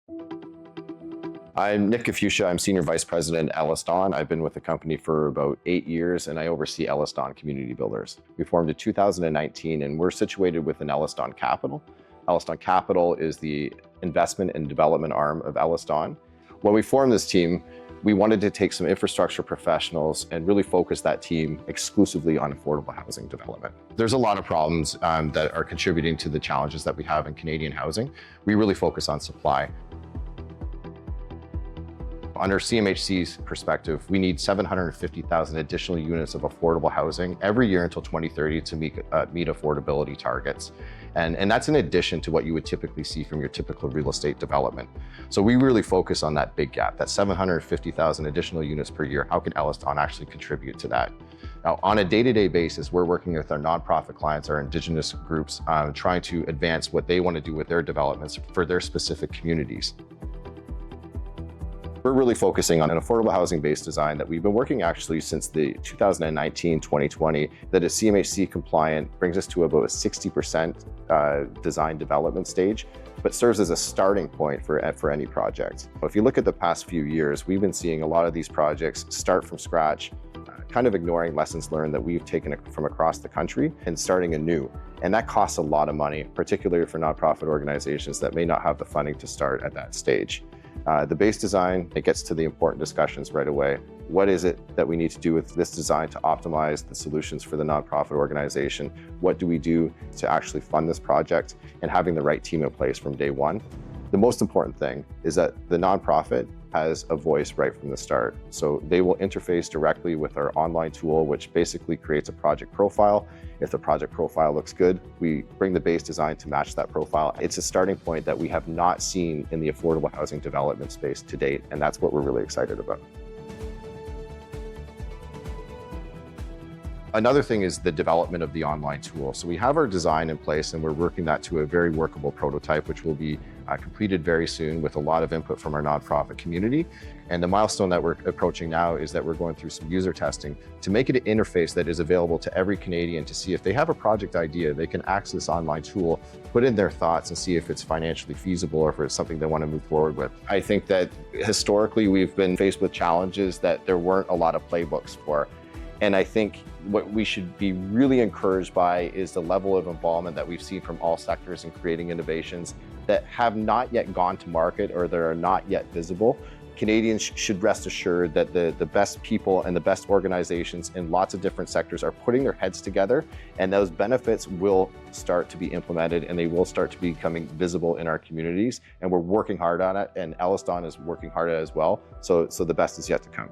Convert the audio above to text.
I'm Nick Kafusha. I'm Senior Vice President at EllisDon. I've been with the company for about 8 years, and I oversee EllisDon Community Builders. We formed in 2019, and we're situated within EllisDon Capital. EllisDon Capital is the investment and development arm of EllisDon. When we formed this team, we wanted to take some infrastructure professionals and really focus that team exclusively on affordable housing development. There's a lot of problems that are contributing to the challenges that we have in Canadian housing. We really focus on supply. Under CMHC's perspective, we need 750,000 additional units of affordable housing every year until 2030 to meet affordability targets. And that's in addition to what you would typically see from your typical real estate development. So we really focus on that big gap, that 750,000 additional units per year. How can EllisDon actually contribute to that? Now, on a day-to-day basis, we're working with our nonprofit clients, our Indigenous groups, trying to advance what they want to do with their developments for their specific communities. We're really focusing on an affordable housing-based design that we've been working actually since the 2019-2020, that is CMHC compliant, brings us to about a 60% design development stage, but serves as a starting point for any project. If you look at the past few years, we've been seeing a lot of these projects start from scratch, kind of ignoring lessons learned that we've taken from across the country and starting anew. And that costs a lot of money, particularly for nonprofit organizations that may not have the funding to start at that stage. The base design, it gets to the important discussions right away. What is it that we need to do with this design to optimize the solutions for the nonprofit organization? What do we do to actually fund this project? And having the right team in place from day one. The most important thing is that the nonprofit has a voice right from the start. So they will interface directly with our online tool, which basically creates a project profile. If the project profile looks good, we bring the base design to match that profile. It's a starting point that we have not seen in the affordable housing development space to date, and that's what we're really excited about. Another thing is the development of the online tool. So we have our design in place and we're working that to a very workable prototype, which will be completed very soon with a lot of input from our nonprofit community. And the milestone that we're approaching now is that we're going through some user testing to make it an interface that is available to every Canadian to see if they have a project idea, they can access this online tool, put in their thoughts and see if it's financially feasible or if it's something they want to move forward with. I think that historically we've been faced with challenges that there weren't a lot of playbooks for. And I think what we should be really encouraged by is the level of involvement that we've seen from all sectors in creating innovations that have not yet gone to market or that are not yet visible. Canadians should rest assured that the best people and the best organizations in lots of different sectors are putting their heads together, and those benefits will start to be implemented and they will start to be becoming visible in our communities. And we're working hard on it, and EllisDon is working hard at it as well. So the best is yet to come.